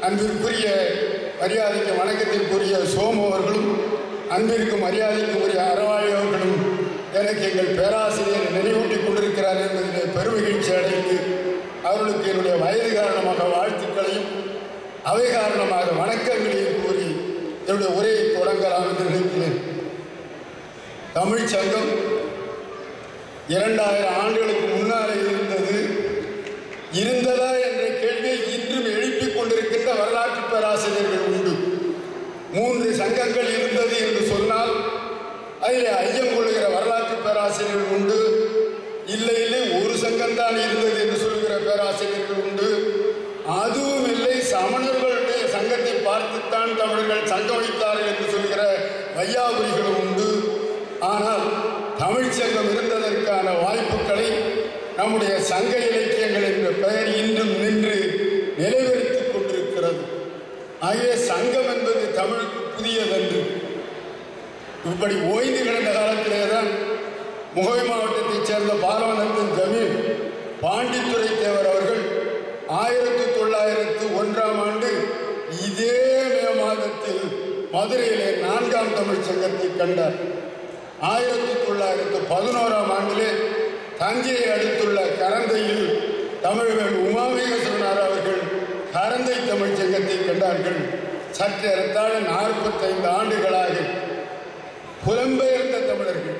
அன்பிற்குரிய மரியாதைக்கு வணக்கத்திற்குரிய சோமு அவர்களும், அன்பிற்கும் மரியாதைக்கும் உரிய அறவாழி அவர்களும் எனக்கு எங்கள் பேராசிரியர் நினைவூட்டிக் கொண்டிருக்கிறார் என்பதிலே பெருமகிழ்ச்சி அடைந்து அவர்களுக்கு என்னுடைய வயது காரணமாக வாழ்த்துக்களையும் அவை காரணமாக வணக்கங்களையும் கூறி என்னுடைய உரையை தொடங்கலாம் என்று நினைக்கிறேன். தமிழ்ச் சங்கம் 2000 ஆண்டுகளுக்கு முன்னாலே இருந்ததா என்ற கேள்வியை இன்றும் எழுப்பிக் கொண்டிருக்கின்ற வரலாற்று பேராசிரியர்கள் உண்டு. 3 சங்கங்கள் இருந்தது என்று சொன்னால் அதில் ஐயம் கொள்கிற வரலாற்று பேராசிரியர்கள் உண்டு. இல்லை இல்லை, ஒரு சங்கம்தான் இருந்தது என்று சொல்கிற பேராசிரியர்கள் உண்டு. அதுவும் இல்லை, சமணர்களுடைய சங்கத்தை பார்த்துத்தான் தமிழர்கள் சங்கம் வைத்தார்கள் என்று சொல்கிற வையாபுரிகளும் உண்டு. ஆனால் தமிழ் சங்கம் இருந்ததற்கான வாய்ப்புகளை நம்முடைய சங்க இலக்கியங்கள் என்ற பெயர் இன்றும் நின்று நிலைநிறுத்திக் கொண்டிருக்கிறது. ஆகவே சங்கம் என்பது தமிழுக்கு புதியதன்று. இப்படி ஓய்ந்து கிடந்த காலத்திலே தான் முகவை மாவட்டத்தைச் சேர்ந்த பாலவனத்தின் ஜமீன் பாண்டித்துரை தேவர் அவர்கள் 1901ஆம் ஆண்டு இதே மே மாதத்தில் மதுரையிலே 4ஆம் தமிழ் சங்கத்தை கண்டார். 1911ஆம் ஆண்டிலே தஞ்சையை அடுத்துள்ள கரந்தையில் தமிழர்கள் உமாமேஸ்வரனார் அவர்கள் கரந்தை தமிழ் சங்கத்தை கண்டார்கள். சற்றேறத்தாழ 45 ஆண்டுகளாக புலம்பெயர்ந்த தமிழர்கள்,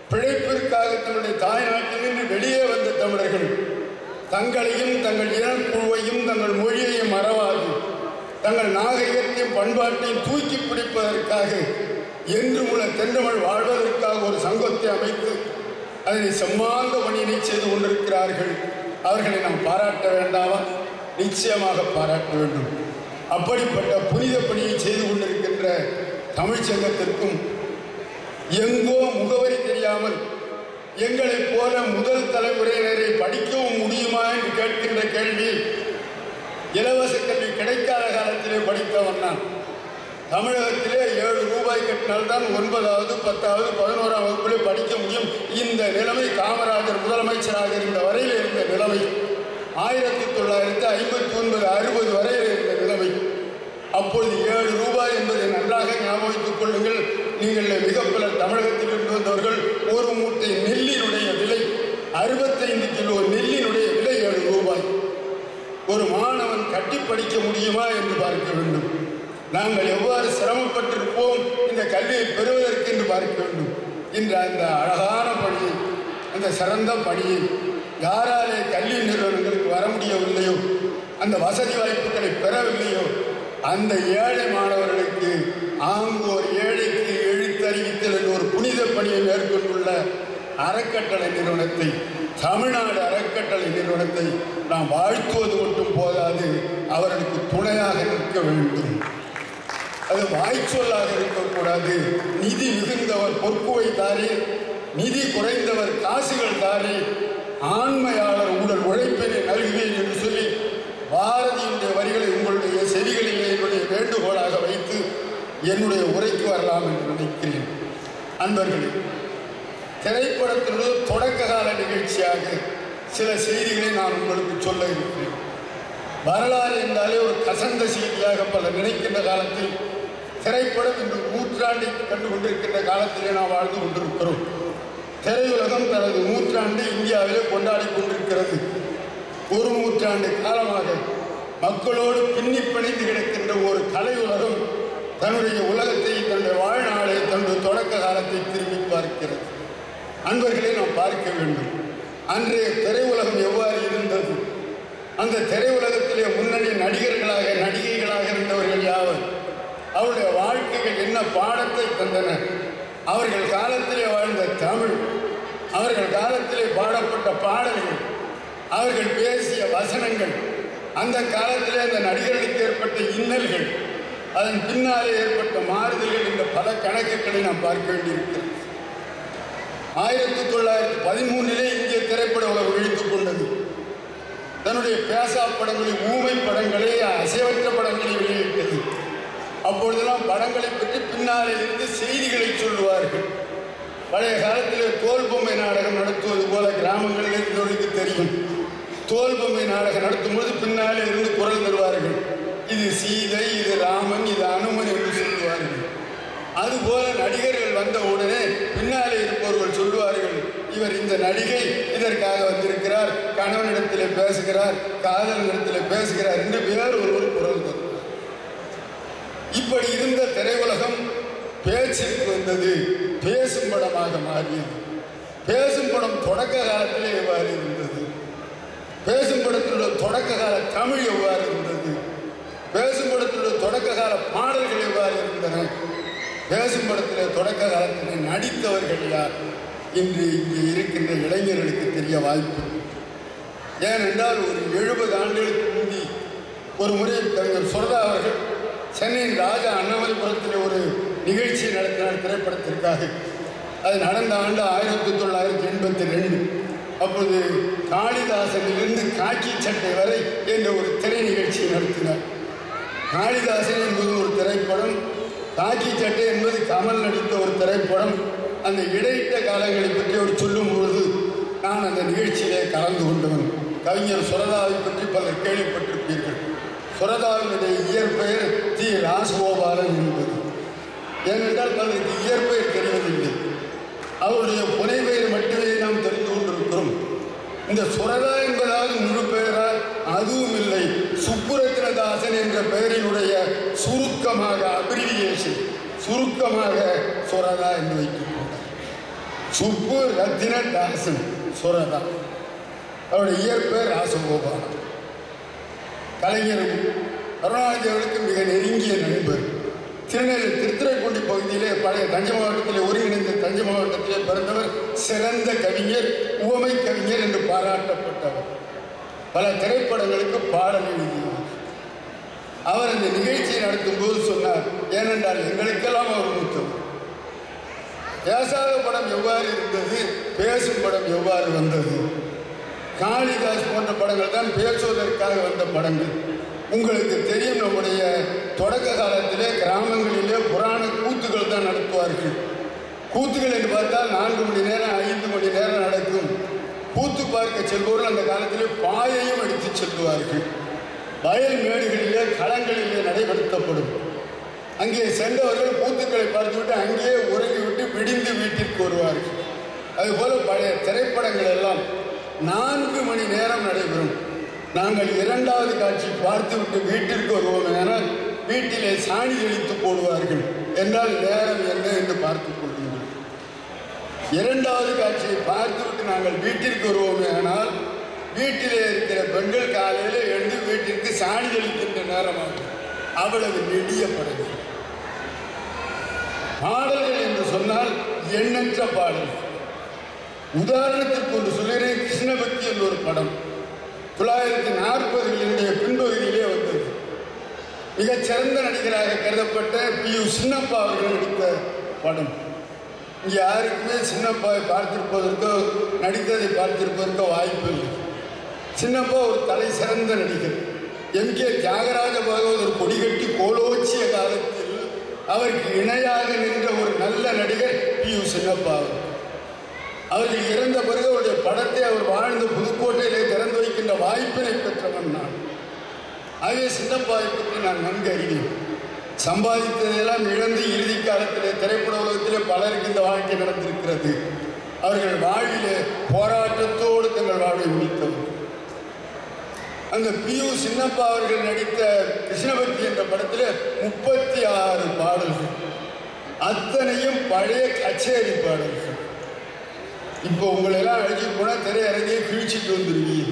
பிழைப்பிற்காக தன்னுடைய தாய்நாட்டிலிருந்து வெளியே வந்த தமிழர்கள் தங்களையும் தங்கள் இனக்குழுவையும் தங்கள் மொழியையும் மறவாது தங்கள் நாகரிகத்தையும் பண்பாட்டையும் தூக்கி பிடிப்பதற்காக என்றும் உள்ள தென்றமிழ் வாழ்வதற்காக ஒரு சங்கத்தை அமைத்து அதனை செம்மாந்த பணியினை செய்து கொண்டிருக்கிறார்கள். அவர்களை நாம் பாராட்ட வேண்டாமா? நிச்சயமாக பாராட்ட வேண்டும். அப்படிப்பட்ட புனித பணியை செய்து கொண்டிருக்கின்ற தமிழ் சங்கத்திற்கும் எங்கோ முகவரி தெரியாமல் எங்களைப் போல முதல் தலைமுறையினரை படிக்கவும் முடியுமா என்று கேட்கின்ற கேள்வி, இலவச கல்வி கிடைக்காத காலத்திலே படித்தவன் நான். தமிழகத்திலே 7 ரூபாய் கட்டினால்தான் 9வது 10வது 11ஆம் வகுப்பிலே படிக்க முடியும். இந்த நிலைமை காமராஜர் முதலமைச்சராக இருந்த வரையில் இருந்த நிலைமை. 1959 60 வரையில் இருந்த நிலைமை. அப்பொழுது 7 ரூபாய் என்பதை நன்றாக ஞாபகித்துக் கொள்ளுங்கள். நீங்கள் மிக பலர் தமிழகத்தில் இருந்து வந்தவர்கள். ஒரு மூட்டை நெல்லினுடைய விலை 65 கிலோ நெல்லினுடைய விலை 7 ரூபாய். ஒரு மாணவன் கட்டி படிக்க முடியுமா என்று பார்க்க வேண்டும். நாங்கள் எவ்வாறு சிரமப்பட்டிருப்போம் இந்த கல்வியை பெறுவதற்கு என்று பார்க்க வேண்டும். இன்று அந்த அழகான பணியை, அந்த சிறந்த பணியை யாராலே கல்வி நிறுவனங்களுக்கு வர முடியவில்லையோ, அந்த வசதி வாய்ப்புகளை பெறவில்லையோ, அந்த ஏழை மாணவர்களுக்கு ஆங்கோர் ஏழைக்கு எழுத்தறிவித்தல் என்ற ஒரு புனித பணியை மேற்கொண்டுள்ள அறக்கட்டளை நிறுவனத்தை, தமிழ்நாடு அறக்கட்டளை நிறுவனத்தை நாம் வாழ்த்துவது மட்டும் போதாது, அவர்களுக்கு துணையாக நிற்க வேண்டும். அது வாய்ச்சொல்லாக இருக்கக்கூடாது. நிதி மிகுந்தவர் பொற்குவை தாரி, நிதி குறைந்தவர் காசுகள் தாரி, ஆண்மையாளர் உங்கள் உழைப்பினை நல்குவேன் என்று சொல்லி பாரதியுடைய வரிகளை உங்களுடைய செவிகளிலே என்னுடைய வேண்டுகோளாக வைத்து என்னுடைய உரைக்கு வரலாம் என்று நினைக்கிறேன். அன்பர்களே, திரைப்படத்தினுடைய தொடக்க கால நிகழ்ச்சியாக சில செய்திகளை நான் உங்களுக்கு சொல்ல இருக்கிறேன். வரலாறு என்றாலே ஒரு கசந்த செய்தியாக பலர் நினைக்கின்ற காலத்தில், திரைப்படம் இன்று நூற்றாண்டை கண்டு கொண்டிருக்கின்ற காலத்திலே நாம் வாழ்ந்து கொண்டிருக்கிறோம். திரையுலகம் தனது நூற்றாண்டை இந்தியாவிலே கொண்டாடி கொண்டிருக்கிறது. ஒரு நூற்றாண்டு காலமாக மக்களோடு பின்னி பிணைந்து கிடக்கின்ற ஒரு கலையுலகம் தன்னுடைய உலகத்தை, தன்னுடைய வாழ்நாளை, தன்னுடைய தொடக்க காலத்தை திரும்பி பார்க்கிறது. அன்பர்களை நாம் பார்க்க வேண்டும். அன்றைய திரையுலகம் எவ்வாறு இருந்தது? அந்த திரையுலகத்திலே முன்னணி நடிகர்களாக நடிகைகளாக இருந்தவர்கள் யாவர்? அவருடைய வாழ்க்கைகள் என்ன பாடத்தை தந்தனர்? அவர்கள் காலத்திலே வாழ்ந்த தமிழ், அவர்கள் காலத்திலே பாடப்பட்ட பாடல்கள், அவர்கள் பேசிய வசனங்கள், அந்த காலத்திலே அந்த நடிகர்களுக்கு ஏற்பட்ட இன்னல்கள், அதன் பின்னாலே ஏற்பட்ட மாறுதல்கள் என்ற பல கணக்குகளை நாம் பார்க்க வேண்டியிருக்கிறது. 1913 இந்திய திரைப்பட உலகம் விழித்துக் கொண்டது. தன்னுடைய பேசா படங்களை, ஊமை படங்களை, அசைவற்ற படங்களை வெளியிட்டது. அப்பொழுதெல்லாம் படங்களை பற்றி பின்னாலே இருந்து செய்திகளை சொல்லுவார்கள். பழைய காலத்திலே தோல் பொம்மை நாடகம் நடத்துவது போல கிராமங்களில் இருந்தவர்களுக்கு தெரியும். தோல் பொம்மை நாடகம் நடத்தும்போது பின்னாலே இருந்து குரல் தருவார்கள். இது சீதை, இது ராமன், இது அனுமன் என்று சொல்லுவார்கள். அதுபோல நடிகர்கள் வந்த உடனே பின்னாலே இருப்பவர்கள் சொல்லுவார்கள், இவர் இந்த நடிகை இதற்காக வந்திருக்கிறார், கணவனிடத்திலே பேசுகிறார், காதலனிடத்திலே பேசுகிறார் என்று வேறு ஒருவர் குரல் தருவார். இப்படி இருந்த திரையுலகம் பேச்சுக்கு வந்தது, பேசும் படமாக மாறியது. பேசும் படம் தொடக்க காலத்திலே எவ்வாறு இருந்தது, பேசும் படத்திலுள்ள தொடக்க கால தமிழ் எவ்வாறு இருந்தது, பேசும் படத்திலுள்ள தொடக்க கால பாடல்கள் எவ்வாறு இருந்தன, பேசும் படத்தில் தொடக்க காலத்தில் நடித்தவர்கள் யார் இன்று இங்கே இருக்கின்ற இளைஞர்களுக்கு தெரிய வாய்ப்பு. ஏனென்றால் ஒரு 70 ஆண்டுகளுக்கு முந்தி ஒரு முறை கவிஞர் சுரதா அவர்கள் சென்னையின் ராஜா அண்ணாமலைபுரத்தில் ஒரு நிகழ்ச்சி நடத்தினார் திரைப்படத்திற்காக. அது நடந்த ஆண்டு 1982. அப்போது காளிதாசனிலிருந்து காக்கி சட்டை வரை என்ற ஒரு திரை நிகழ்ச்சியை நடத்தினார். காளிதாசன் என்பது ஒரு திரைப்படம், காக்கி சட்டை என்பது கமல் நடித்த ஒரு திரைப்படம். அந்த இடையிட்ட காலங்களை பற்றி அவர் சொல்லும் பொழுது நான் அந்த நிகழ்ச்சியிலே கலந்து கொண்டவன். கவிஞர் சுரதாவை பற்றி பலர் கேள்விப்பட்டிருப்பீர்கள். சுரதாவினுடைய இயற்பெயர் தி ராசகோபாலன் என்பது. ஏனென்றால் பலருக்கு இயற்பெயர் தெரிவதில்லை, அவருடைய புனை பெயர் மட்டுமே நாம் தெரிந்து கொண்டிருக்கிறோம். இந்த சுரதா என்பதாவது முழு பெயரா? அதுவும் இல்லை. சுப்புரத்னதாசன் என்ற பெயரினுடைய சுருக்கமாக, அப்ரிவியேஷன் சுருக்கமாக சுரதா என்று வைத்துக்கொண்டார். சுப்பு ரத்தினதாசன் சுரதா. அவருடைய இயற்பெயர் ராசகோபாலன். கலைஞர் கருணாநிதி அவர்களுக்கு மிக நெருங்கிய நண்பர். திருநெல்வேலி திருத்துறைப்பூண்டி பகுதியிலே பழைய தஞ்சை மாவட்டத்திலே ஒருங்கிணைந்த தஞ்சை மாவட்டத்திலே பிறந்தவர். சிறந்த கவிஞர், உவமை கவிஞர் என்று பாராட்டப்பட்டவர். பல திரைப்படங்களுக்கு பாடல் எழுதியவர். அவர் அந்த நிகழ்ச்சியை நடத்தும் போது சொன்னார், ஏனென்றால் எங்களுக்கெல்லாம் அவர் மூத்தவர். பேசாத படம் எவ்வாறு இருந்தது, பேசும் படம் எவ்வாறு வந்தது? காளிதாஸ் போன்ற படங்கள் தான் பேசுவதற்காக வந்த படங்கள். உங்களுக்கு தெரியும், நம்முடைய தொடக்க காலத்திலே கிராமங்களிலே புராண கூத்துக்கள் தான் நடத்துவார்கள். கூத்துக்கள் என்று பார்த்தால் 4 மணி நேரம் 5 மணி நேரம் நடக்கும். கூத்து பார்க்க செல்பவர்கள் அந்த காலத்திலே பாயையும் எடுத்து செல்வார்கள். வயல் மேடுகளிலே களங்களிலே நடைபெறுத்தப்படும். அங்கே சென்றவர்கள் கூத்துக்களை பார்த்துவிட்டு அங்கேயே உறங்கிவிட்டு விடிந்து வீட்டிற்கு வருவார்கள். அதுபோல பழைய திரைப்படங்கள் எல்லாம் 4 மணி நேரம் நடைபெறும். நாங்கள் 2வது காட்சி பார்த்துவிட்டு வீட்டிற்கு வருவோம் என வீட்டிலே சாணி தெளித்து போடுவார்கள். என்றால் நேரம் என்ன என்று பார்த்துக் கொள்ளுங்கள். 2வது காட்சியை பார்த்துவிட்டு நாங்கள் வீட்டிற்கு வருவோமே, ஆனால் வீட்டிலே இருக்கிற பெண்கள் காலையில் எழுந்து வீட்டிற்கு சாணி தெளிக்கின்ற நேரமாகும். அவ்வளவு நெடிய படங்கள். பாடல்கள் என்று சொன்னால் எண்ணற்ற பாடல்கள். உதாரணத்திற்கு ஒன்று சொல்கிறேன். கிருஷ்ணபக்தி என்ற ஒரு படம் 1940களினுடைய பின்பகுதியிலே வந்தது. மிகச்சிறந்த நடிகராக கருதப்பட்ட பி.யு. சின்னப்பா அவர்கள் நடித்த படம். இங்கே யாருக்குமே சின்னப்பாவை பார்த்திருப்பதற்கோ நடித்ததை பார்த்திருப்பதற்கோ வாய்ப்பு இல்லை. சின்னப்பா ஒரு தலை சிறந்த நடிகர். எம்.கே. தியாகராஜ பாகவதர் கொடிகட்டி கோலோச்சிய காலத்தில் அவருக்கு இணையாக நின்ற ஒரு நல்ல நடிகர் பி.யு. சின்னப்பா. அவர்கள் இறந்த பிறகு அவருடைய படத்தை அவர் வாழ்ந்த புதுக்கோட்டையிலே திறந்து வைக்கின்ற வாய்ப்பினை பெற்றவன் நான். ஆகவே சின்னப்பாவை பற்றி நான் நன்கு அறிவேன். சம்பாதித்ததையெல்லாம் இழந்து இறுதி காலத்திலே திரைப்பட உலகத்திலே பலருக்கு இந்த வாழ்க்கை நடந்திருக்கிறது. அவர்கள் வாழ்விலே போராட்டத்தோடு தங்கள் வாழ்வை முடித்தவர். அந்த பி.யு. சின்னப்பா அவர்கள் நடித்த கிருஷ்ணபக்தி என்ற படத்தில் 36 பாடல்கள், அத்தனையும் பழைய கச்சேரி பாடல்கள். இப்போ உங்களெல்லாம் அழைச்சி போனால் திரையரங்கே கிழிச்சிட்டு வந்துருவீங்க.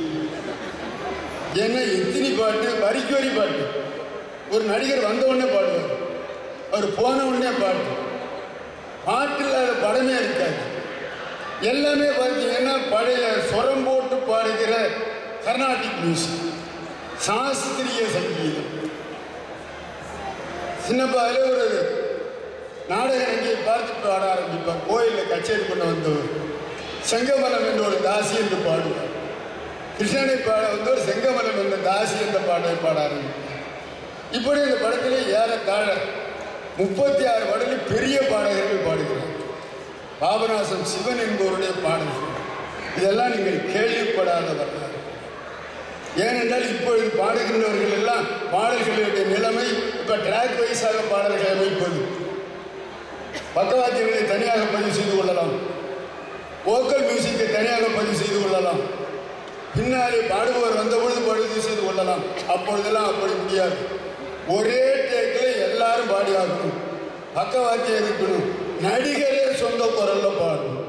ஏன்னா எத்தனை பாட்டு, வரிக்கு வரி பாட்டு. ஒரு நடிகர் வந்த உடனே பாடுவார், அவர் போன உடனே பாட்டு. பாட்டு இல்லாத படமே இருக்காது. எல்லாமே பார்த்தீங்கன்னா பழைய சொரம் போட்டு பாடுகிற கர்நாடிக் மியூசிக், சாஸ்திரிய சங்கீதம். சின்னப்பாவிலே ஒரு நாடக ரங்கியை பார்த்து பாட ஆரம்பிப்பார். கோயிலில் கச்சேரி பண்ண வந்தவர் செங்கமலம் என்ற ஒரு தாசி என்று பாடுவார். கிருஷ்ணனை பாட வந்தவர் செங்கமலம் என்ற தாசி என்ற பாடலை பாட ஆரம்பிப்பார். இப்படி இந்த படத்திலே ஏறத்தாழ 36 பாடலில் பெரிய பாடகர்கள் பாடுகிறார். பாபநாசம் சிவன் என்பவருடைய பாடல்கள். இதெல்லாம் நீங்கள் கேள்விப்படாத வரலாறு. ஏனென்றால் இப்பொழுது பாடுகின்றவர்கள் எல்லாம் பாடல்களுடைய நிலைமை இப்ப ட்ராக் வைஸாக பாடல்களை அமைப்பது, பக்கவாத்தியங்களை தனியாக பதிவு செய்து கொள்ளலாம், வோக்கல் மியூசிக்கை தனியாக பதிவு செய்து கொள்ளலாம், பின்னாலே பாடுபவர் வந்தபொழுது பதிவு செய்து கொள்ளலாம். அப்பொழுதெல்லாம் அப்படி முடியாது. ஒரே டேக்கில் எல்லாரும் பாடி ஆகணும், பக்கவாத்தியம் இருக்கணும், நடிகரே சொந்த குரல்ல பாடணும்.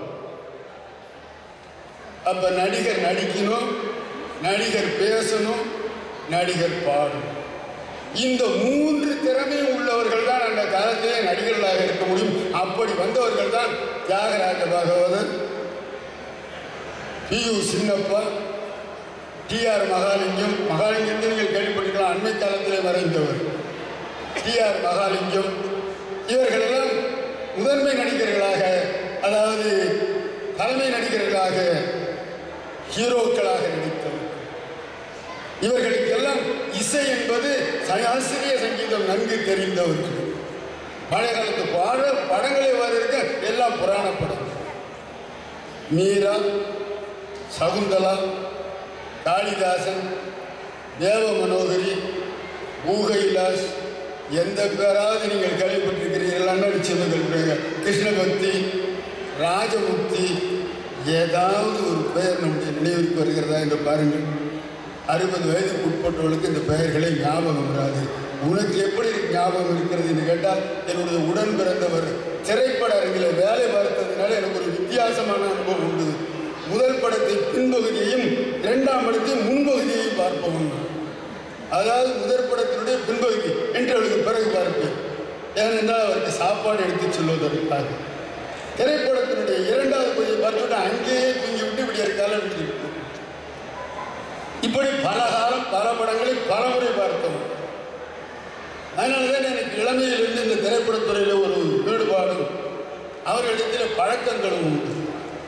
அப்ப நடிகர் நடிக்கணும், நடிகர் பேசணும், நடிகர் பாடணும். இந்த 3 திறமையும் உள்ளவர்கள் தான் அந்த காலத்திலே நடிகர்களாக இருக்க முடியும். அப்படி வந்தவர்கள் தான் தியாகராஜ பாகவதர், பி.யு. சின்னப்பா, டி.ஆர். மகாலிங்கம். மகாலிங்கத்தை நீங்கள் கேள்விப்பட்டிருக்கலாம், அண்மை காலத்திலே மறைந்தவர் டி.ஆர். மகாலிங்கம். இவர்களெல்லாம் முதன்மை நடிகர்களாக, அதாவது தலைமை நடிகர்களாக, ஹீரோக்களாக நடித்தவர். இவர்களுக்கெல்லாம் இசை என்பது சாஸ்திரிய சங்கீதம் நன்கு தெரிந்தவர்கள். பழைய காலத்து படங்களை வர இருக்க எல்லாம் புராண படம். மீரா, சகுந்தலா, காளிதாசன், தேவ மனோகரி, ஊகைலாஸ், எந்த பேராவது நீங்கள் கேள்விப்பட்டிருக்கிறீர்களா? நடிச்சவர்கள் கிருஷ்ண பக்தி, ராஜமுக்தி, ஏதாவது ஒரு பெயர் நம்முடைய நினைவிற்கு வருகிறதா என்று பாருங்கள். 60 வயதுக்கு உட்பட்டவர்களுக்கு இந்த பெயர்களை ஞாபகம் வராது. உனக்கு எப்படி ஞாபகம் இருக்கிறது என்று கேட்டால், என்னுடைய உடன் பிறந்தவர் திரைப்பட அரங்கில் வேலை பார்த்ததுனால எனக்கு ஒரு வித்தியாசமான அனுபவம் உண்டு. முதல் படத்தை பின்பகுதியையும் 2ஆம் படத்தையும் முன்பகுதியையும் பார்ப்போம். அதாவது முதல் படத்தினுடைய பின்பகுதி என்று அவளுக்கு பிறகு பார்ப்பேன். ஏனென்றால் அவருக்கு சாப்பாடு எடுத்து சொல்வதற்காக. திரைப்படத்தினுடைய 2வது பகுதியை பார்த்துவிட்டு அங்கேயே தூங்கி விட்டு இப்படி இருக்கால விட்டு. இப்படி பல காலம் பல படங்களை பல முறை பார்த்தோம். அதனால்தான் எனக்கு இளமையிலிருந்து இந்த திரைப்படத்துறையில் ஒரு ஈடுபாடும் அவர்களிடத்தில் பழக்கங்களும் உண்டு.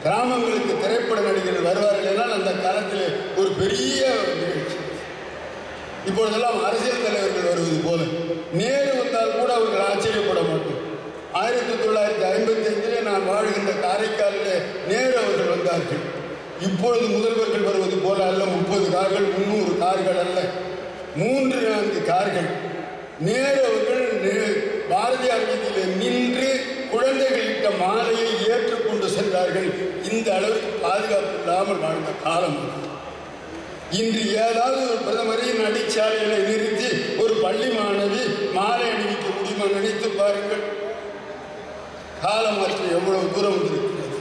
கிராமங்களுக்கு திரைப்பட நடிகர்கள் வருவார்கள் என்றால் அந்த காலத்தில் ஒரு பெரிய நிகழ்ச்சி. இப்பொழுதெல்லாம் அரசியல் தலைவர்கள் வருவது போல. நேரு வந்தால் கூட அவர்கள் ஆச்சரியப்பட மாட்டோம். 1955 நான் வாழ்கின்ற காரைக்காலில் நேரு அவர்கள் வந்தார்கள். இப்பொழுது முதல்வர்கள் வருவது போல அல்ல. 30 கார்கள், 300 கார்கள் அல்ல, 3-4 கார்கள். நேரு அவர்கள் பாரதியார் வீதியில் நின்று குழந்தைகளிட்ட மாலையை ஏற்றுக்கொண்டு சென்றார்கள். இந்த அளவுக்கு பாதுகாப்பு இல்லாமல் வாழ்ந்த காலம். இன்று ஏதாவது ஒரு பிரதமரை நடிச்சாலைகளை நிறுத்தி ஒரு பள்ளி மாணவி மாலை அணிவிக்க முடியுமா? நினைத்து பாருங்கள். காலம் மாற்றம் எவ்வளவு தூரம் வந்திருக்கிறது.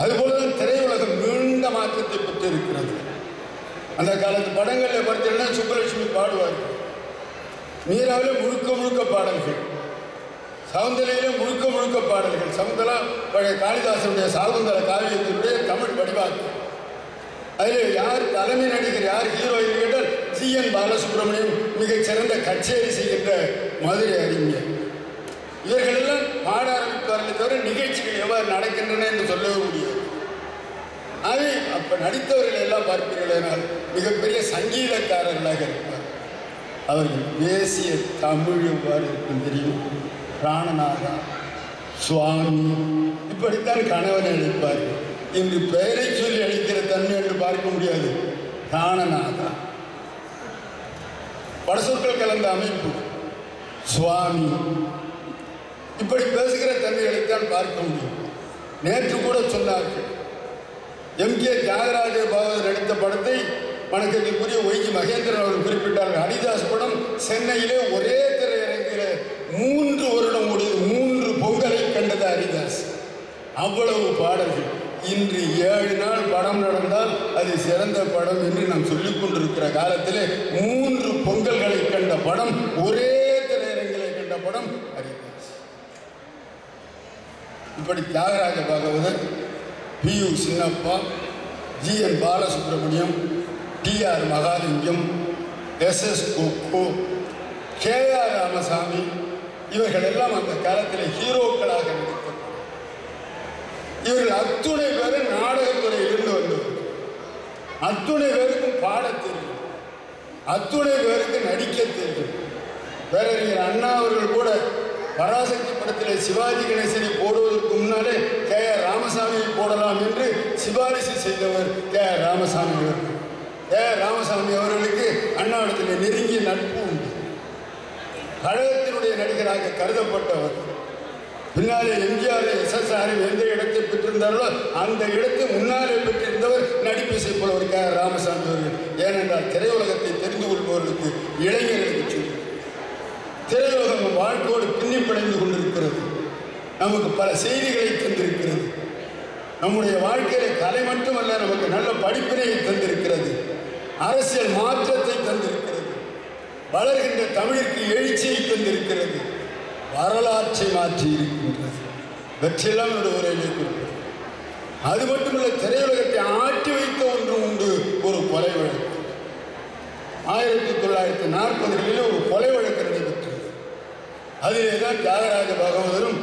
அதுபோலதான் திரையுலகம் நீண்ட மாற்றத்தை பெற்று இருக்கிறது. அந்த காலத்து படங்களில் பார்த்தீங்கன்னா சுப்பலட்சுமி பாடுவார்கள், மீராவிலே முழுக்க முழுக்க பாடல்கள், சவுந்தலையிலே முழுக்க முழுக்க பாடல்கள். சவுந்தலா பழைய காளிதாசனுடைய சாகுந்தல காவியத்தினுடைய தமிழ் வடிவாக்கம். அதில் யார் தலைமை நடிகர், யார் ஹீரோயின் கேட்டால் சி.என். பாலசுப்ரமணியம் மிகச் சிறந்த கச்சேரி செய்கின்ற மதுரை அறிஞர். இவர்களெல்லாம் பாட ஆரம்பிப்பார்கள் தவிர நிகழ்ச்சிகள் எவ்வாறு நடக்கின்றன என்று சொல்லவே முடியாது. அது அப்ப நடித்தவர்கள் எல்லாம் பார்ப்பீர்கள், மிகப்பெரிய சங்கீதக்காரர்களாக இருப்பார். அவர்கள் பேசிய தமிழ் எவ்வாறு இருக்கும் தெரியும். பிராணநாதா, சுவாமி, இப்படித்தான் கணவனை அழைப்பார்கள். இன்று பெயரை சொல்லி அழைக்கிற தன்மை என்று பார்க்க முடியாது. பிராணநாதா, பல சொற்கள் கலந்த அமைப்பு, சுவாமி, இப்படி பேசுகிற தன்மைகளைத்தான் பார்க்க முடியும். நேற்று கூட சொன்னார்கள், எம்.கே. தியாகராஜ பாகவதர் நடித்த படத்தை வணக்கத்திற்குரிய ஒய்கி மகேந்திரன் அவர்கள் குறிப்பிட்டார்கள். ஹரிதாஸ் படம் சென்னையிலே ஒரே திரையரங்கில் 3 வருடம் ஓடியது. 3 பொங்கலை கண்டது ஹரிதாஸ். அவ்வளவு பாடல்கள். இன்று 7 நாள் படம் நடந்தால் அது சிறந்த படம் என்று நாம் சொல்லிக் கொண்டிருக்கிற காலத்திலே 3 பொங்கல்களை கண்ட படம், ஒரே திரையரங்கிலே கண்ட படம் ஹரிதாஸ். இப்படி Thyagaraja Bhagavathar, P U. Chinnappa, G N. Balasubramaniam, T R. Mahalingam, S S. Kokko, K R. Ramasamy, இவர்கள் எல்லாம் அந்த காலத்தில் ஹீரோக்களாக நடித்தனர். இவர்கள் அத்துணை பேரும் நாடகத்துறையிலிருந்து வந்தவர். அத்துணை பேருக்கும் பாட தெரியும், அத்துணை பேருக்கு நடிக்க தெரியும். பேரறிஞர் அண்ணா அவர்கள் கூட பராசக்தி படத்தில் சிவாஜி கணேசனை போடுவதற்கு முன்னாலே கே.ஆர். ராமசாமியை போடலாம் என்று சிபாரிசு செய்தவர் கே.ஆர். ராமசாமி அவர்கள். ராமசாமி அவர்களுக்கு அண்ணாவிடத்தில் நெருங்கிய நட்பு உண்டு. கழகத்தினுடைய நடிகராக கருதப்பட்டவர். பின்னாலே எம்ஜிஆர் SSR எந்த இடத்தை பெற்றிருந்தார்களோ அந்த இடத்தை முன்னாலே பெற்றிருந்தவர் நடிப்பு செய்பவர் ராமசாமி அவர்கள். ஏனென்றால் திரையுலகத்தை தெரிந்து கொள்பவர்களுக்கு இளைஞர்களுக்கு சொல்லி திரையுலகம் வாழ்க்கையோடு பின்னிப்படைந்து கொண்டிருக்கிறது. நமக்கு பல செய்திகளை தந்திருக்கிறது. நம்முடைய வாழ்க்கையில கலை மட்டுமல்ல, நமக்கு நல்ல படிப்பினையை தந்திருக்கிறது. அரசியல் மாற்றத்தை தந்திருக்கிறது. வளர்கின்ற தமிழுக்கு எழுச்சியை தந்திருக்கிறது. வரலாற்றை மாற்றி இருக்கின்றது. வெற்றியெல்லாம் என்னுடைய உரையிலே குறிப்பிடும். அது மட்டுமல்ல, திரையுலகத்தை ஆட்டி வைத்த ஒன்று உண்டு, ஒரு கொலை வழக்கு. 1940களில் ஒரு கொலை வழக்கு நடைபெற்றது. அதிலே தான் தியாகராஜ பாகவதரும்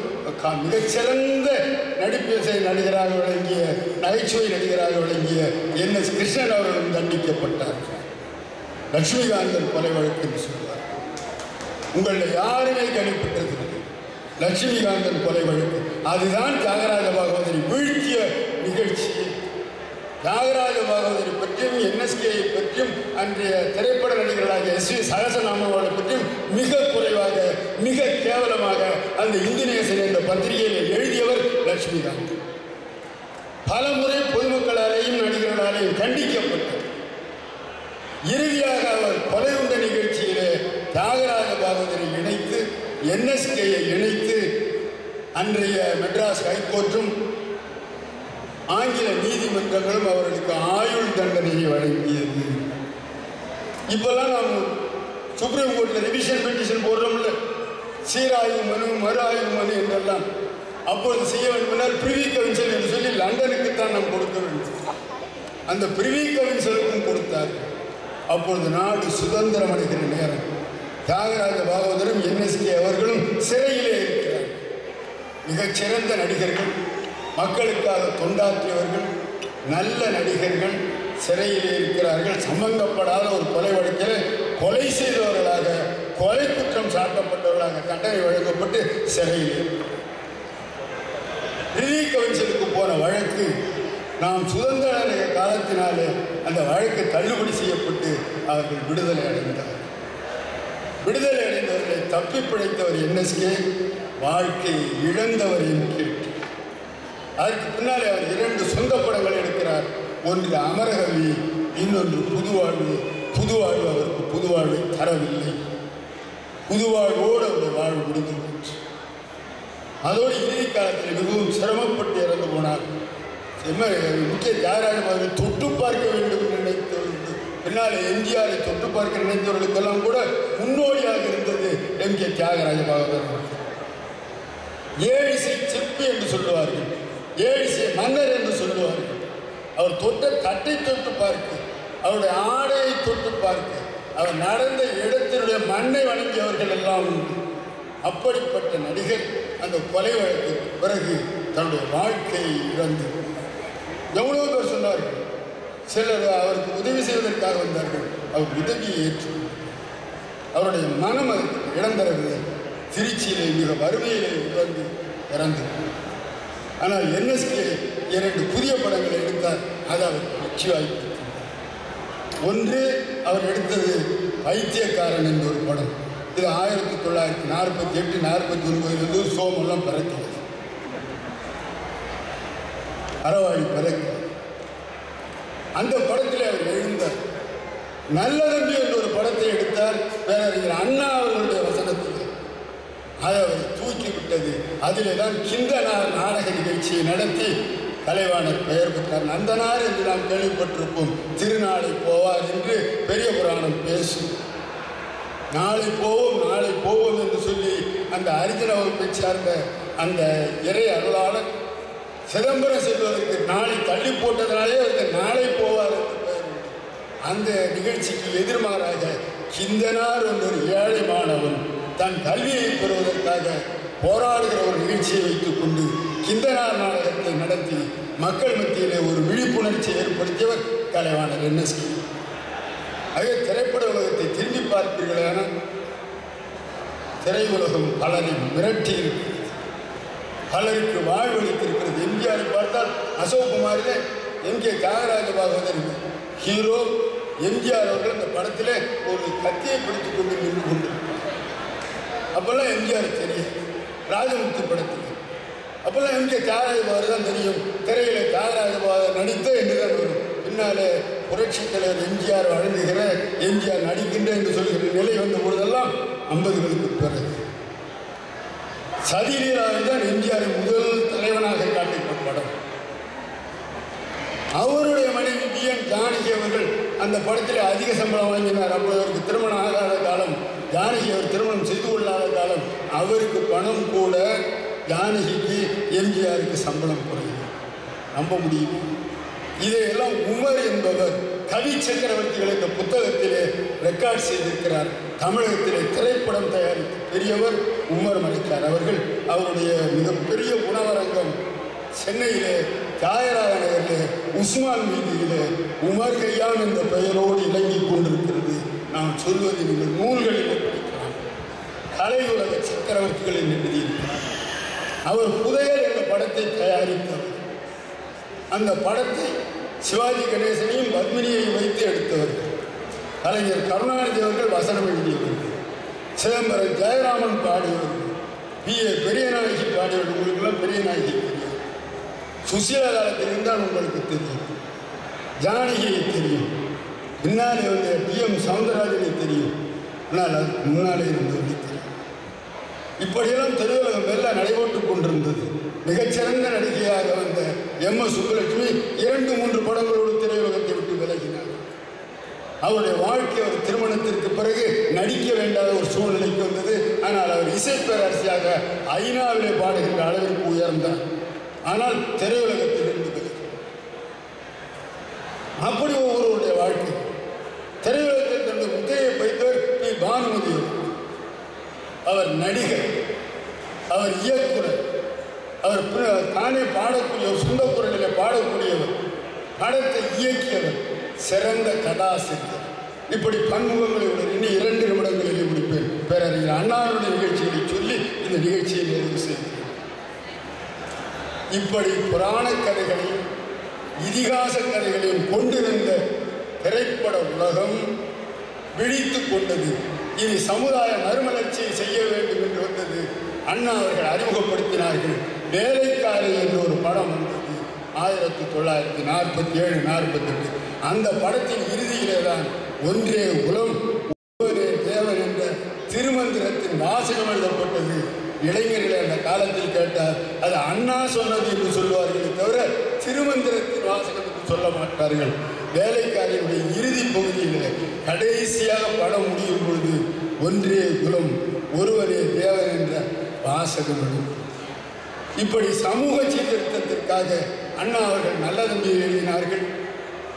மிகச்சிறந்த நடிப்பேசை நடிகராக விளங்கிய, நகைச்சுவை நடிகராக விளங்கிய NS கிருஷ்ணன் அவர்களும் தண்டிக்கப்பட்டார்கள். லட்சுமிகாந்தன் கொலை வழக்கு என்று சொல்வார். உங்களில் யாருமே கணிப்பட்டதில்லை. லட்சுமிகாந்தன் கொலை வழக்கு அதுதான் தியாகராஜ பாகவதரை வீழ்த்திய நிகழ்ச்சி. தியாகராஜ பாகவதரை பற்றியும் NSKயை பற்றியும் அன்றைய திரைப்பட நடிகர்களாகிய SV சகசநாமாவை பற்றியும் மிக குறைவாக, மிக கேவலமாக அந்த இந்து நேசன் என்ற பத்திரிகையில் எழுதியவர் லட்சுமிகாந்த். பல முறை பொதுமக்களாலேயும் நடிகர்களாலேயும் கண்டிக்கப்பட்டார். இறுதியாக அவர் கொலை உண்ட நிகழ்ச்சியிலே தியாகராஜ பாகவதரை இணைத்து, NSKயை இணைத்து அன்றைய மெட்ராஸ் ஹைகோர்ட்டும் ஆங்கில நீதிமன்றங்களும் அவர்களுக்கு ஆயுள் தண்டனையை வழங்கியது. இப்பெல்லாம் நாம் சுப்ரீம் கோர்ட்டில் ரிவிஷன் பெட்டிஷன் போடுறோம்ல, சீராய்வு மனு, மறு ஆய்வு மனு என்றெல்லாம். அப்பொழுது செய்ய வேண்டும் பிரிவி கவுன்சில் என்று சொல்லி லண்டனுக்குத்தான் நாம் கொடுக்க வேண்டும். அந்த பிரிவி கவுன்சிலுக்கும் கொடுத்தார். அப்பொழுது நாடு சுதந்திரம் அடைகிற நேரம். தியாகராஜ பாகவதரும் NSK அவர்களும் சிறையிலே இருக்கிறார். மிகச்சிறந்த நடிகர்கள், மக்களுக்காக தொண்டாற்றியவர்கள், நல்ல நடிகர்கள் சிறையிலே இருக்கிறார்கள். சம்பந்தப்படாத ஒரு கொலை வழக்கில் கொலை செய்தவர்களாக, கொலை குற்றம் சாட்டப்பட்டவர்களாக தண்டனை வழங்கப்பட்டு சிறையிலே பிரிவி கவுன்சிலுக்கு போன வழக்கு நாம் சுதந்திர காலத்தினாலே அந்த வழக்கு தள்ளுபடி செய்யப்பட்டு அவர்கள் விடுதலை அடைந்தார். விடுதலை அடைந்தவர்களை தப்பி பிழைத்தவர் NSK, வாழ்க்கையை இழந்தவர் MK. அதற்கு பின்னாலே அவர் 2 சொந்த படங்கள் எடுக்கிறார். ஒன்று அமரகவி, இன்னொன்று புதுவாழ்வு. புதுவாழ்வு அவருக்கு புதுவாழ்வை தரவில்லை. புதுவாழ்வோடு அவருடைய வாழ்வு முடிந்து போச்சு. அதோடு இறுதி காலத்தில் மிகவும் சிரமப்பட்டு இறந்து போனார். முக்கிய தியாகராஜ பாகவதரை தொட்டு பார்க்க வேண்டும் என்று நினைத்தவர்கள், பின்னாலே எம்ஜிஆரை தொட்டு பார்க்க நினைத்தவர்களுக்கெல்லாம் கூட முன்னோடியாக இருந்தது MK தியாகராஜ பாகவதர். ஏழிசை சிற்பி என்று சொல்லுவார்கள், ஏழிசை மன்னர் என்று சொல்லுவார்கள். அவர் தொட்ட தட்டை தொட்டு பார்க்க, அவருடைய ஆடையை தொட்டு பார்க்க, அவர் நடந்த இடத்தினுடைய மண்ணை வணங்கியவர்கள் எல்லாம் உண்டு. அப்படிப்பட்ட நடிகர் அந்த கொலை வழக்கு பிறகு தன்னுடைய வாழ்க்கையை இழந்து எவ்வளோ பேர் சொன்னார்கள். சிலர் அவருக்கு உதவி செய்வதற்காக வந்தார்கள். அவர் உதவியை ஏற்று அவருடைய மனம் அதற்கு இழந்தரவில்லை. திருச்சியிலே மிக வறுமையிலே உட்கார்ந்து இறந்து. ஆனால் NSK 2 புதிய படங்களை எடுத்தார். அது அவருக்கு வெற்றி வாய்ப்பு. ஒன்று அவர் எடுத்தது பைத்தியக்காரன் என்ற ஒரு படம். இது 1948-49 சோமெல்லாம் பிறக்கிறது, அறவாழி பிறக்கிறது. அந்த படத்தில் அவர் எழுந்தார். நல்ல தம்பி என்ற ஒரு படத்தை எடுத்தார். பேரறிஞர் அண்ணா அவர்களுடைய வசனத்தில் அதை அவரை தூக்கி விட்டது. அதிலே தான் கிந்தனார் நாடக நிகழ்ச்சியை நடத்தி கலைவாணர் பெயர் பெற்றார். நந்தனார் என்று நாம் கேள்விப்பட்டிருப்போம். திருநாளை போவார் என்று பெரிய புராணம் பேசும். நாளை போவோம், நாளை போவோம் என்று சொல்லி அந்த அரிஜன வகுப்பை சார்ந்த அந்த இறை அருளாளர் சிதம்பரம் செல்வதற்கு நாளை தள்ளி போட்டதனாலே அவருக்கு நாளை போவார் என்று பெயர். அந்த நிகழ்ச்சிக்கு எதிர்மாறாக கிந்தனார் என்ற ஒரு ஏழை மாணவன் தன் கல்வியை பெறுவதற்காக போராடுகிற ஒரு நிகழ்ச்சியை வைத்துக் கொண்டு கிந்தனார் நாடகத்தை நடத்தி மக்கள் மத்தியிலே ஒரு விழிப்புணர்ச்சியை ஏற்படுத்தியவர் கலைவாணர் NSK. ஆகவே திரைப்பட உலகத்தை திரும்பி பார்ப்பீர்களான திரையுலகம் பலரை மிரட்டி இருக்கிறது, பலருக்கு வாழ்வளித்திருக்கிறது. எம்ஜிஆரை பார்த்தால் அசோக் குமாரிலே MK தியாகராஜ பாகவதர் ஹீரோ, எம்ஜிஆர் அவர்கள் அந்த படத்தில் ஒரு கத்தியை பிடித்துக் கொண்டு நின்று கொண்டிருப்பார். அப்போல்லாம் எம்ஜிஆர் தெரியும். ராஜமுத்து படத்தில் அப்போல்லாம் எம்ஜிஆர் தியாகராஜபாவை தான் தெரியும். திரையில் தியாகராஜபாவை நடித்த என்றுதான் வரும். பின்னாலே புரட்சித் தலைவர் எம்ஜிஆர் வழங்குகிற எம்ஜிஆர் நடிக்கின்ற என்று சொல்கிற நிலை வந்த பொழுதெல்லாம் 50களுக்கு பிறகு சதிலீலாவில் தான் எம்ஜிஆரை முதல் தலைவனாக காட்டிய படம். அவருடைய மனைவி பிஎன் ஜானகி அவர்கள் அந்த படத்தில் அதிக சம்பளம் வாங்கினார். அப்போ அவருக்கு திருமணம் ஆகாத காலம், ஜானகி அவர் திருமணம் செய்து கொள்ளாத காலம். அவருக்கு பணம் கூட ஜானகிக்கு எம்ஜிஆருக்கு சம்பளம் குறையும். நம்ப முடியுமா? இதையெல்லாம் உமர் என்பவர் கவி சக்கரவர்த்திகள் இந்த புத்தகத்திலே ரெக்கார்ட் செய்திருக்கிறார். தமிழகத்திலே திரைப்படம் தயாரித்த பெரியவர் உமர் மலிக்கார் அவர்கள். அவருடைய மிகப்பெரிய உணவரங்கம் சென்னையிலே தியாகராய நகரிலே உஸ்மான் வீதியிலே உமர் கையான் என்ற பெயரோடு இலங்கிக் கொண்டிருக்கிறது. நான் சொல்வது நீங்கள் நூல்களில் படிக்கலாம். கலையுலக சக்கரவர்த்திகள் என்று எழுதியிருக்கிறார். அவர் புதையல் என்ற படத்தை தயாரித்தவர். அந்த படத்தை சிவாஜி கணேசனையும் பத்மினியையும் வைத்து எடுத்தவர். கலைஞர் கருணாநிதி அவர்கள் வசனம் எழுதியவர்கள். சிதம்பரம் ஜெயராமன் பாடியவர்கள். P.A. பெரியநாயகி பாடியவர்கள். உங்களுக்கெல்லாம் பெரியநாயகி தெரியும். சுசீலா காலத்தில் இருந்தால் உங்களுக்கு தெரியும். ஜானகியை தெரியும். பின்னாலே வந்து T.M. சவுந்தரராஜனை தெரியும். ஆனால் அதுக்கு முன்னாலே இருந்தவர்கள் தெரியும். இப்படியெல்லாம் திரையுலகம் எல்லாம் நடைபெற்றுக் கொண்டிருந்தது. மிகச்சிறந்த நடிகையாக வந்த M.S. சுப்புலட்சுமி 2-3 படங்களோடு திரையுலகத்தை விட்டு விலகினார். அவருடைய வாழ்க்கை அவர் திருமணத்திற்கு பிறகு நடிக்க வேண்டாத ஒரு சூழ்நிலைக்கு வந்தது. ஆனால் அவர் இசைப்பேரரசியாக ஐநாவிலே பாடுகின்ற அளவிற்கு உயர்ந்தார். ஆனால் திரையுலகத்தில் இருந்து அப்படி ஒவ்வொருவருடைய வாழ்க்கை. திரையுலகத்தில் தன்னுடைய முத்தையை வைத்தவர் P. பானுமதி. அவர் நடிகர், அவர் இயக்குனர், அவர் தானே பாடக்கூடியவர், சொந்த குரலிலே பாடக்கூடியவர், படத்தை இயக்கியவர், சிறந்த கதாசிரியர். இப்படி பன்முகங்களை உடன் இனி 2 நிமிடங்களிலே முடிப்பேன். பேரறிஞர் அண்ணாவுடைய நிகழ்ச்சிகளை சொல்லி இந்த நிகழ்ச்சியை நிறைவு செய்கிறேன். இப்படி புராண கதைகளையும் இதிகாச கதைகளையும் கொண்டிருந்த திரைப்பட உலகம் விழித்துக் கொண்டது. இனி சமுதாய மறுமலர்ச்சியை செய்ய வேண்டும் என்று வந்தது. அண்ணா அவர்கள் அறிமுகப்படுத்தினார்கள். வேலைக்காரி என்ற ஒரு படம் வந்தது 1947-48. அந்த படத்தின் இறுதியிலே தான் ஒன்றே குலம் ஒருவரே தேவன் என்ற திருமந்திரத்தின் வாசகம் எழுதப்பட்டது. இளைஞர்களை அந்த காலத்தில் கேட்டால் அது அண்ணா சொன்னது என்று சொல்வார்களே தவிர திருமந்திரத்தின் வாசகம் என்று சொல்ல மாட்டார்கள். வேலைக்காரியுடைய இறுதி பகுதியில் கடைசியாக படம் முடியும் பொழுது ஒன்றே குலம் ஒருவரே தேவன் என்ற வாசகம். இப்படி சமூக சீர்திருத்தத்திற்காக அண்ணா அவர்கள் நல்ல தம்பியை எழுதினார்கள்.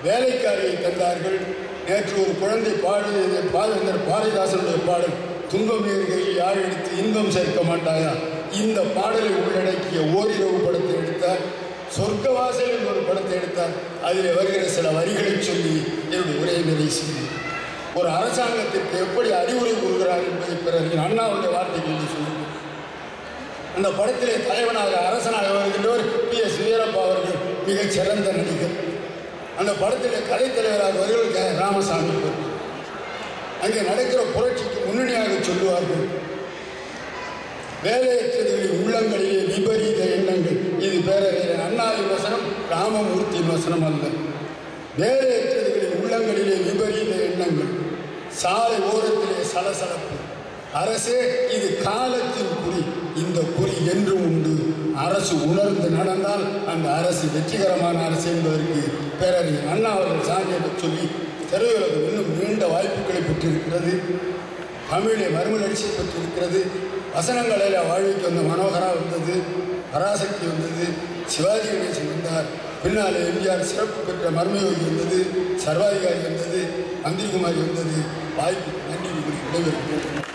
வேலைக்காரியை தந்தார்கள். நேற்று ஒரு குழந்தை பாடுவதை பாவேந்தர் பாரதிதாசனுடைய பாடல் துன்பம் நேர்கையில் யார் எடுத்து இன்பம் சேர்க்க மாட்டாயா, இந்த பாடலை உள்ளடக்கிய ஓரிரவு படத்தை எடுத்தார். சொர்க்கவாசல் என்ற ஒரு படத்தை எடுத்தார். அதில் வருகிற சில வரிகளை சொல்லி என்னுடைய உரையை நிறைவு செய்தேன். ஒரு அரசாங்கத்திற்கு எப்படி அறிவுரை கூறுகிறார் என்பதை பிறகு அண்ணாவுடைய வார்த்தைகள் சொல்லுங்கள். அந்த படத்திலே தலைவனாக அரசனாக வருகின்றவர் P.S. வீரப்பா அவர்கள் மிகச் சிறந்த நடிகர். அந்த படத்திலே கதைத்தலைவராக வருகிற ராமசாமி அவர்கள். அங்கே நடக்கிற புரட்சிக்கு முன்னணியாக சொல்லுவார்கள், வேலையற்றவர்களின் உள்ளங்களிலே விபரீத எண்ணங்கள். இது பேரறிஞர் அண்ணாவின் வசனம், ராமமூர்த்தி வசனம் அல்ல. வேலையற்றவர்களின் உள்ளங்களிலே விபரீத எண்ணங்கள், சாலை ஓரத்திலே சலசலப்பு. அரசே, இது காலத்தின் குறி. இந்த குறி என்றும் உண்டு. அரசு உணர்ந்து நடந்தால் அந்த அரசு வெற்றிகரமான அரசு என்பதற்கு பேரறிஞர் அண்ணா அவர்கள் சான்றிதழை சொல்லி திரையுலகம் இன்னும் நீண்ட வாய்ப்புகளை பெற்றிருக்கிறது. தமிழை மறுமலர்ச்சி பெற்றிருக்கிறது. வசனங்களில் வாழ்விக்கு வந்த மனோகரா வந்தது, பராசக்தி வந்தது, சிவாஜி கணேசன் வந்தார். பின்னால் எம்ஜிஆர் சிறப்பு பெற்ற மர்மயோகி வந்தது, சர்வாதிகாரி வந்தது, மந்திரிகுமாரி வந்தது. வாய்ப்பு நன்றி விடைபெறுகிறேன்.